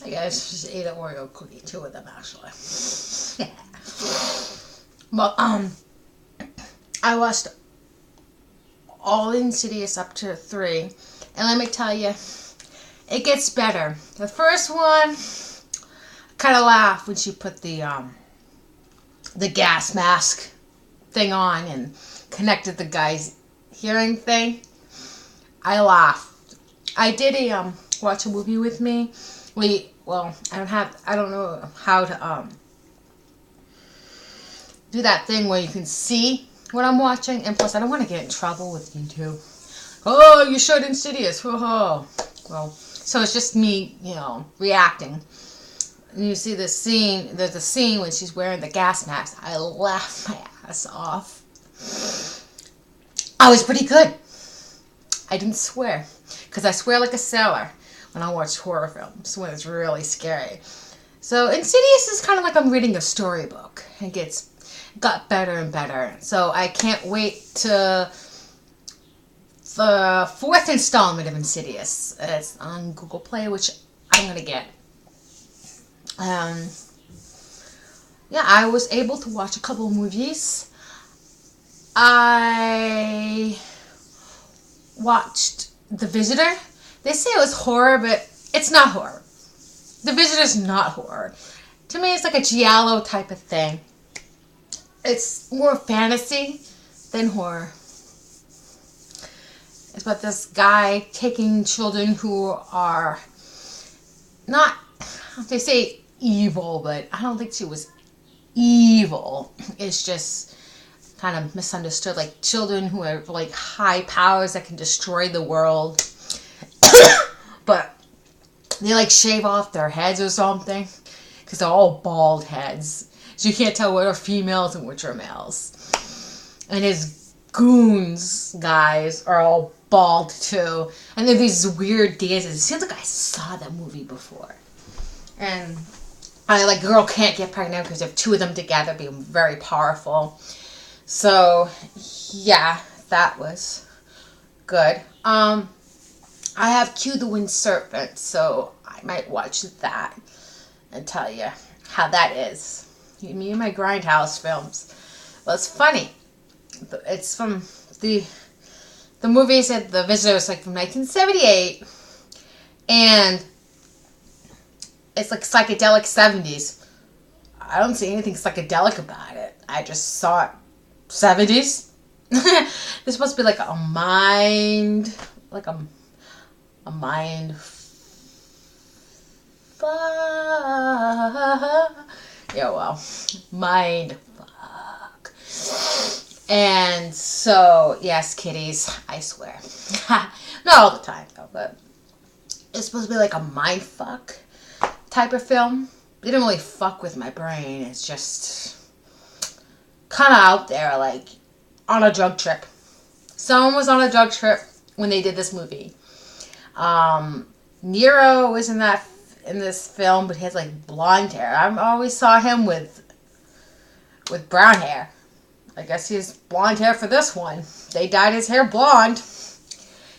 Yeah, I just ate an Oreo cookie, 2 of them actually. Yeah. Well, I watched all Insidious up to 3, and let me tell you, it gets better. The first one, I kind of laughed when she put the gas mask thing on and connected the guy's hearing thing. I laughed. I did watch a movie with me. I don't know how to do that thing where you can see what I'm watching, and plus I don't want to get in trouble with YouTube. Oh, you showed Insidious. Oh. Well, so it's just me, reacting. And you see this scene, there's a scene when she's wearing the gas mask. I laughed my ass off. I was pretty good. I didn't swear, because I swear like a sailor when I watch horror films, when it's really scary. So Insidious is kind of like I'm reading a storybook. It got better and better. So I can't wait to the 4th installment of Insidious. It's on Google Play, which I'm going to get. Yeah, I was able to watch a couple of movies. I watched The Visitor. They say it was horror, but it's not horror. The Visitor's not horror. To me, it's like a giallo type of thing. It's more fantasy than horror. It's about this guy taking children who are not, they say evil, but I don't think she was evil. It's just kind of misunderstood, like children who have like high powers that can destroy the world. But they like shave off their heads or something, because they're all bald heads, so you can't tell what are females and which are males. And his goons guys are all bald too, and they have these weird dances. It seems like I saw that movie before. And a girl can't get pregnant because you have 2 of them together being very powerful. So yeah, that was good. I have Q the Wind Serpent, so I might watch that and tell you how that is. Me and my Grindhouse films. Well, it's funny. It's from the movie said The Visitor is like from 1978, and it's like psychedelic 70s. I don't see anything psychedelic about it. I just saw it 70s. This supposed to be like a mind fuck. Yeah, well, mind fuck. And so, yes, kitties, I swear. Not all the time, though, but it's supposed to be like a mind fuck type of film. It didn't really fuck with my brain. It's just kind of out there, like on a drug trip. Someone was on a drug trip when they did this movie. Nero was in this film, but he has like blonde hair. I always saw him with brown hair. I guess he has blonde hair for this one. They dyed his hair blonde.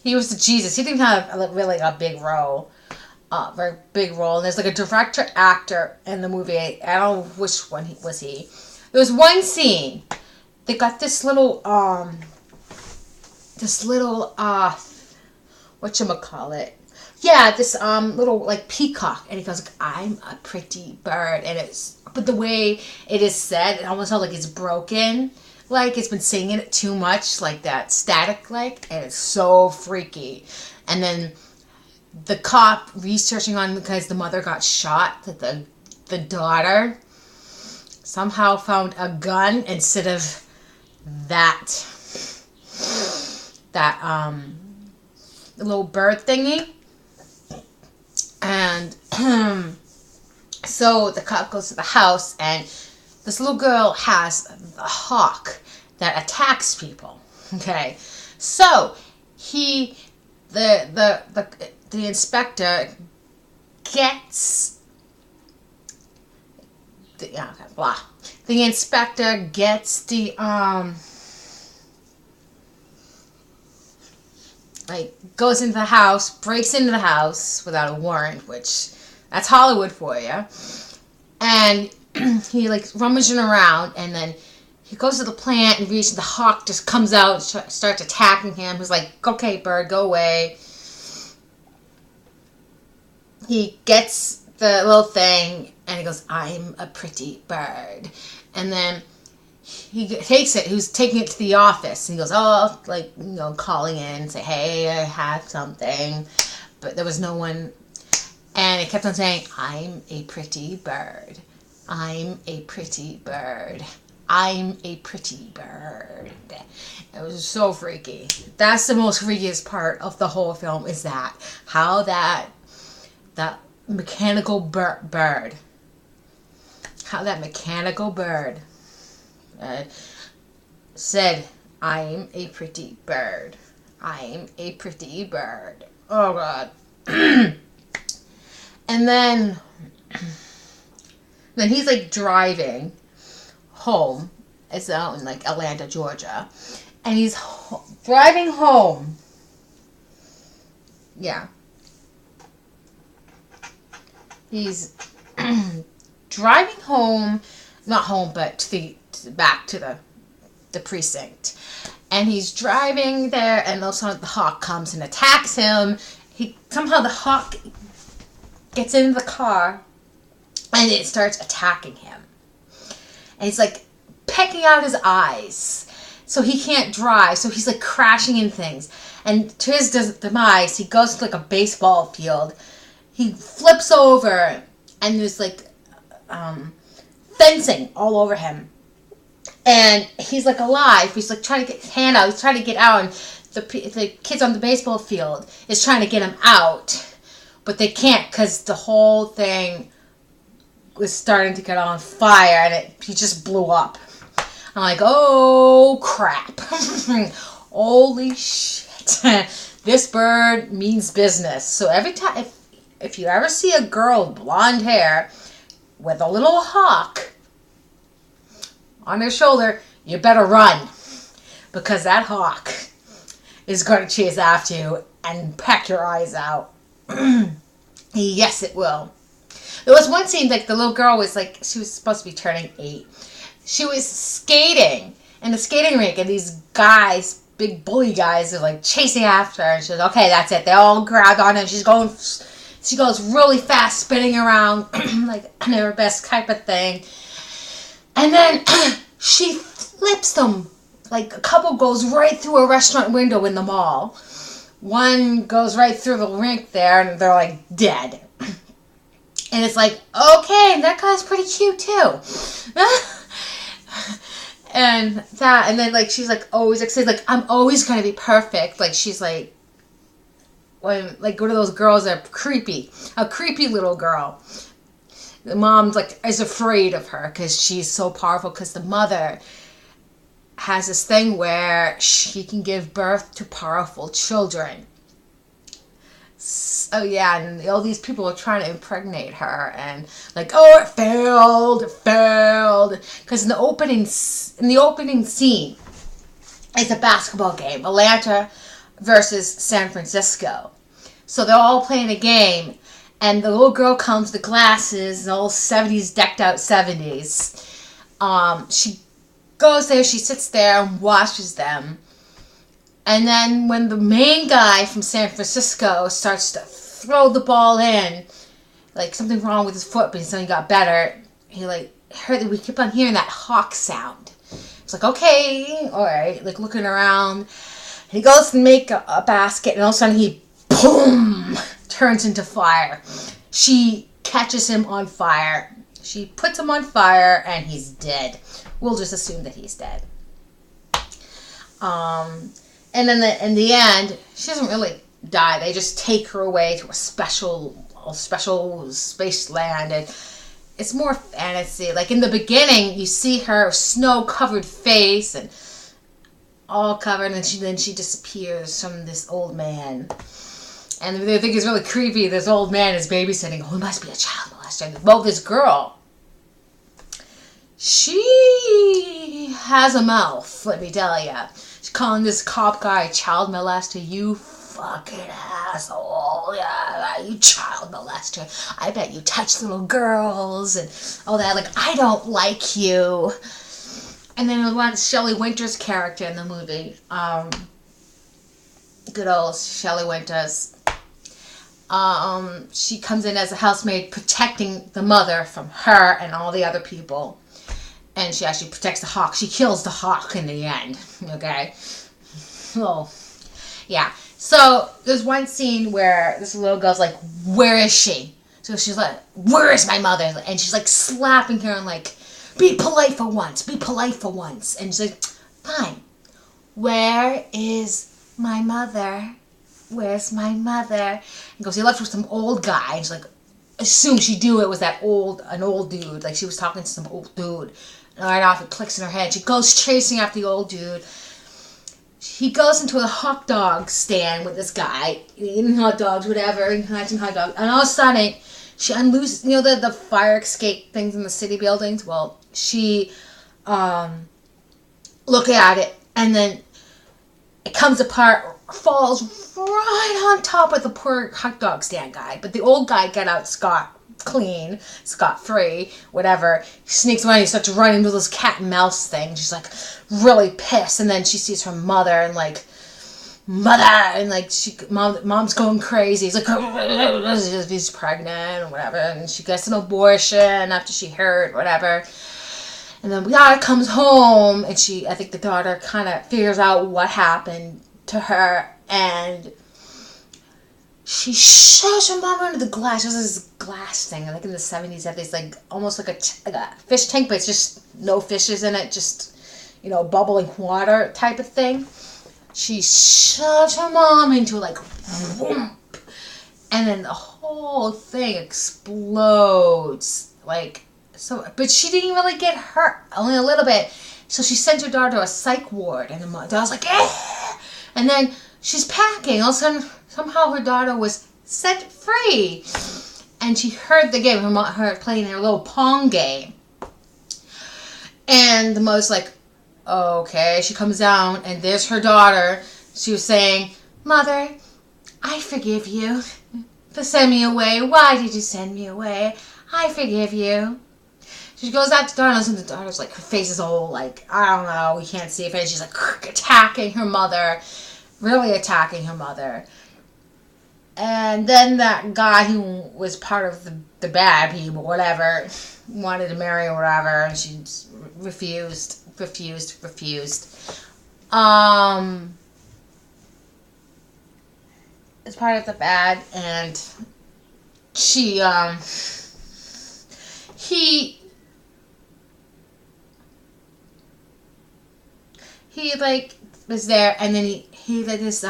He was the Jesus. He didn't have really a big role. Very big role. And there's like a director actor in the movie. I don't know which one was he. There was one scene. They got this little whatchamacallit? Yeah, this little like peacock, and he goes like, "I'm a pretty bird," and but the way it is said, it almost sounds like it's broken, like it's been singing it too much, like that static, like, and it's so freaky. And then the cop researching on because the mother got shot, that the daughter somehow found a gun instead of that little bird thingy. And so the cop goes to the house, and this little girl has a hawk that attacks people. Okay, so the inspector gets the inspector gets the goes into the house, breaks into the house without a warrant, which That's Hollywood for you. And he like rummaging around, and then he goes to the plant and the hawk just comes out and starts attacking him. He's like, okay, bird, go away. He gets the little thing and he goes, I'm a pretty bird. And then he takes it. He was taking it to the office. And he goes, oh, like, calling in and say, hey, I have something. But there was no one. And it kept on saying, I'm a pretty bird. I'm a pretty bird. I'm a pretty bird. It was so freaky. That's the most freakiest part of the whole film, is that. How that mechanical bird. How that mechanical bird said, I'm a pretty bird. I'm a pretty bird. Oh, God. And then he's like driving home. It's out in like Atlanta, Georgia. And he's driving home. Yeah. He's driving home, not home, but back to the precinct. And he's driving there, and all of a sudden the hawk comes and attacks him. Somehow the hawk gets into the car, and it starts attacking him. And he's like pecking out his eyes, so he can't drive. So he's like crashing in things. And to his demise, he goes to like a baseball field. He flips over, and there's like fencing all over him. And he's like alive. He's like trying to get his hand out. He's trying to get out, and the kids on the baseball field is trying to get him out. But they can't, because the whole thing was starting to get on fire, and he just blew up. I'm like, oh, crap. Holy shit. This bird means business. So every time, if you ever see a girl with blonde hair with a little hawk on her shoulder, you better run. Because that hawk is going to chase after you and peck your eyes out. Yes, it will. There was one scene, like the little girl was like, she was supposed to be turning 8. She was skating in the skating rink, and these guys, big bully guys, are like chasing after her. And she goes, okay, that's it. They all grabbed on her. She goes really fast, spinning around like in her best type of thing. And then she flips them. Like a couple goes right through a restaurant window in the mall. One goes right through the rink there, and they're like dead. And it's like, okay, that guy's pretty cute too. And then like she's like always excited, like I'm always gonna be perfect. Like she's like, when like one of those girls that are creepy, a creepy little girl. The mom's like is afraid of her because she's so powerful. Because the mother has this thing where she can give birth to powerful children. So yeah, and all these people are trying to impregnate her, and like, oh, it failed. Because in the opening scene, it's a basketball game, Atlanta versus San Francisco. So they're all playing a game, and the little girl comes with glasses, and all 70s decked out 70s. She goes there, she sits there and watches them. And then when the main guy from San Francisco starts to throw the ball in, like something wrong with his foot, but something got better, we keep on hearing that hawk sound. It's like, okay, all right, like looking around. And he goes to make a basket, and all of a sudden he, boom, turns into fire. She catches him on fire. She puts him on fire, and he's dead. We'll just assume that he's dead. And then in the end, she doesn't really die. They just take her away to a special space land, and it's more fantasy. Like in the beginning, you see her snow-covered face and all covered, and then she disappears from this old man. And they think it's really creepy. This old man is babysitting. Oh, he must be a child molester. Well, this girl, she has a mouth. Let me tell you. Calling this cop guy child molester, you fucking asshole. Yeah, you child molester. I bet you touch little girls and all that. Like, I don't like you. And then once Shelley Winters' character in the movie, good old Shelley Winters, she comes in as a housemaid protecting the mother from her and all the other people. And she actually protects the hawk. She kills the hawk in the end. Okay? Oh, yeah. So, there's one scene where this little girl's like, where is she? So she's like, where is my mother? And she's like slapping her and like, be polite for once. Be polite for once. And she's like, fine. Where is my mother? Where's my mother? And goes, he left with some old guy. And she's like, assume she knew it was an old dude. Like she was talking to some old dude. And right off it clicks in her head. She goes chasing after the old dude. He goes into a hot dog stand with this guy, eating hot dogs, whatever, eating hot dogs. And all of a sudden, she unlooses, the fire escape things in the city buildings? Well, she look at it, and then it comes apart, falls right on top of the poor hot dog stand guy. But the old guy got out scot-free, whatever. He sneaks away and he starts running with this cat and mouse thing. She's like really pissed, and then she sees her mother and like, mother, and like mom's going crazy. He's like, he's pregnant or whatever, and she gets an abortion after she heard whatever. And then the daughter comes home, and I think the daughter kind of figures out what happened to her, and she shoves her mom under the glass. There's this glass thing, like in the 70s, that there's like almost like a fish tank, but it's just no fishes in it, just, bubbling water type of thing. She shoves her mom into like, whoomp, and then the whole thing explodes. Like, so, but she didn't really get hurt, only a little bit. So she sent her daughter to a psych ward, and the daughter's like, eh! And then she's packing. All of a sudden, somehow her daughter was set free. And she heard the game, her playing their little Pong game. And the mother's like, okay. She comes down, and there's her daughter. She was saying, Mother, I forgive you for sending me away. Why did you send me away? I forgive you. She goes out to the daughter, and the daughter's like, her face is all like, I don't know, we can't see her face. She's like attacking her mother, really attacking her mother. And then that guy who was part of the bad people, whatever, wanted to marry or whatever, and she refused. It's part of the bad, and he like was there, and then he like this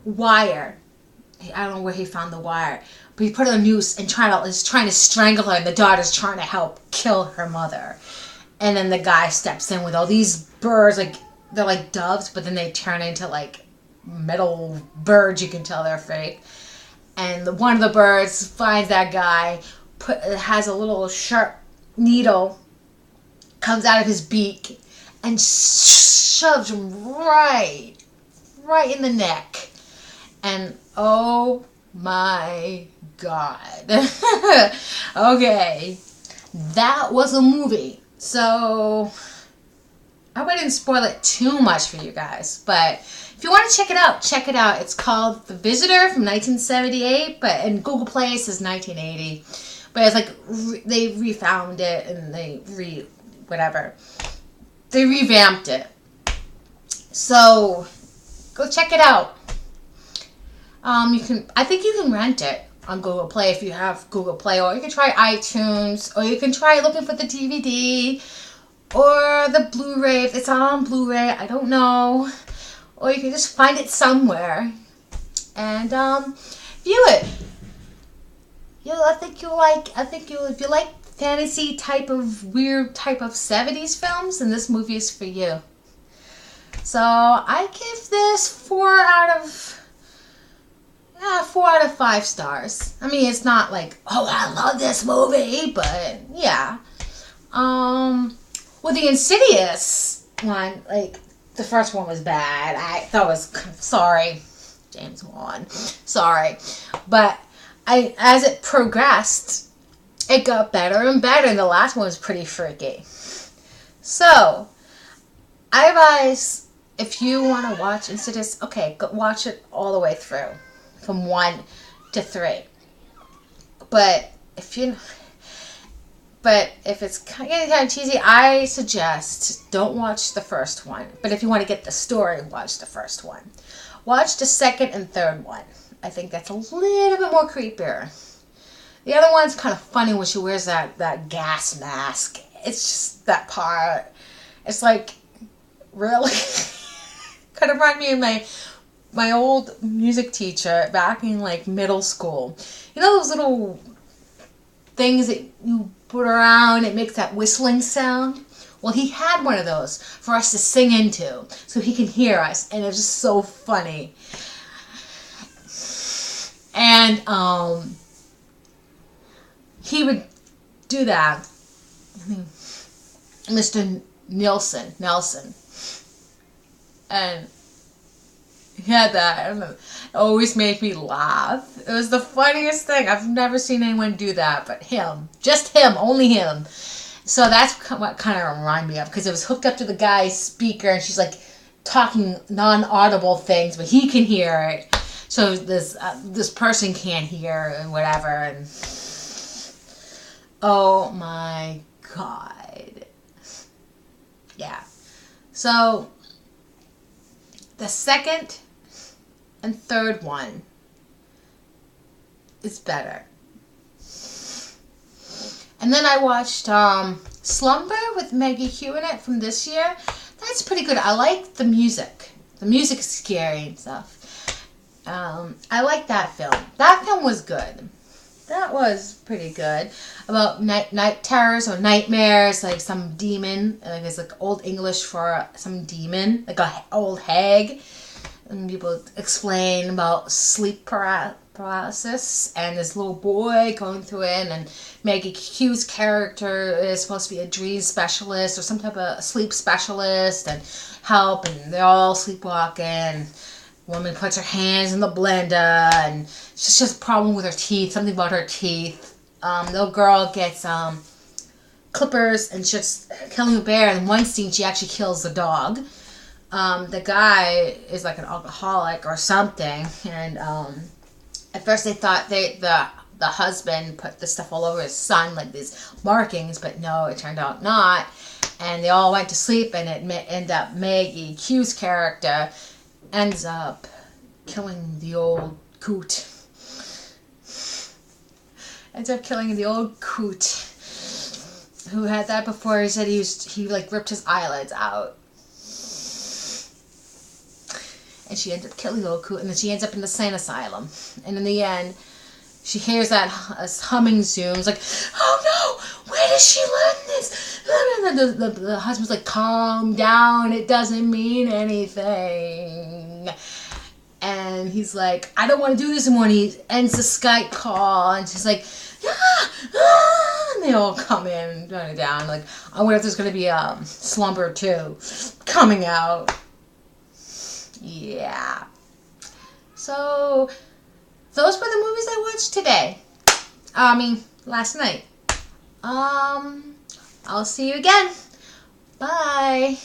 wire. I don't know where he found the wire, but he put a noose and is trying to strangle her, and the daughter's trying to help kill her mother. And then the guy steps in with all these birds, like they're like doves, but then they turn into like metal birds. You can tell they're fake. And one of the birds finds that guy, has a little sharp needle, comes out of his beak, and shoves him right in the neck. And oh my God. Okay. That was a movie. So I hope I didn't spoil it too much for you guys. But if you want to check it out. It's called The Visitor from 1978, and Google Play says 1980. But it's like they refound it, and they revamped it. So go check it out. I think you can rent it on Google Play if you have Google Play, or you can try iTunes, or you can try looking for the DVD or the Blu-ray. If it's on Blu-ray, I don't know. Or you can just find it somewhere and view it. If you like fantasy weird type of 70s films, then this movie is for you. So I give this 4 out of 5 stars. I mean, it's not like, oh, I love this movie, but yeah. Well, the Insidious one, like, the first one was bad. I thought it was sorry. James Wan. Sorry. But as it progressed, it got better and better, and the last one was pretty freaky. So, I advise, if you want to watch Insidious, okay, go watch it all the way through, from 1 to 3. But if it's getting kind of cheesy, I suggest don't watch the first one. But if you want to get the story, watch the first one. Watch the second and third one. I think that's a little bit more creepier. The other one's kind of funny when she wears that gas mask. It's just that part. It's like, really? Kind of remind me of my old music teacher back in like middle school. You know those little things that you put around, it makes that whistling sound? Well, he had one of those for us to sing into so he can hear us, and it was just so funny. And he would do that. Mr. Nelson. And he had that, and it always made me laugh. It was the funniest thing. I've never seen anyone do that, but him. Just him. Only him. So that's what kind of reminded me of, because it was hooked up to the guy's speaker, and she's like talking non-audible things, but he can hear it. So this person can't hear and whatever. And oh my God. Yeah. So the second and third one is better. And then I watched Slumber with Maggie Q in it from this year. That's pretty good. I like the music. The music is scary and stuff. I like that film. That film was good. That was pretty good. About night terrors or nightmares, like some demon. Like it's like Old English for some demon, like a old hag. And people explain about sleep paralysis, and this little boy going through it, and Maggie Q's character is supposed to be a dream specialist or some type of sleep specialist and help, and they're all sleepwalking. Woman puts her hands in the blender, and she's just a problem with her teeth, something about her teeth. Little girl gets clippers, and she's killing a bear. In one scene, she actually kills the dog. The guy is like an alcoholic or something, and at first they thought the husband put the stuff all over his son, like these markings, but no, it turned out not. And they all went to sleep, and it ended up Maggie Q's character ends up killing the old coot. Ends up killing the old coot who had that before. He said he like ripped his eyelids out. And she ends up killing the old coot, and then she ends up in the sane asylum. And in the end, she hears that humming zoom. It's like, oh no, where did she learn this? The husband's like, calm down, it doesn't mean anything. And he's like, I don't want to do this anymore. And he ends the Skype call, and she's like, and they all come in and turn it down. Like, I wonder if there's going to be Slumber 2 coming out. Yeah. So those were the movies I watched today. Last night. I'll see you again. Bye.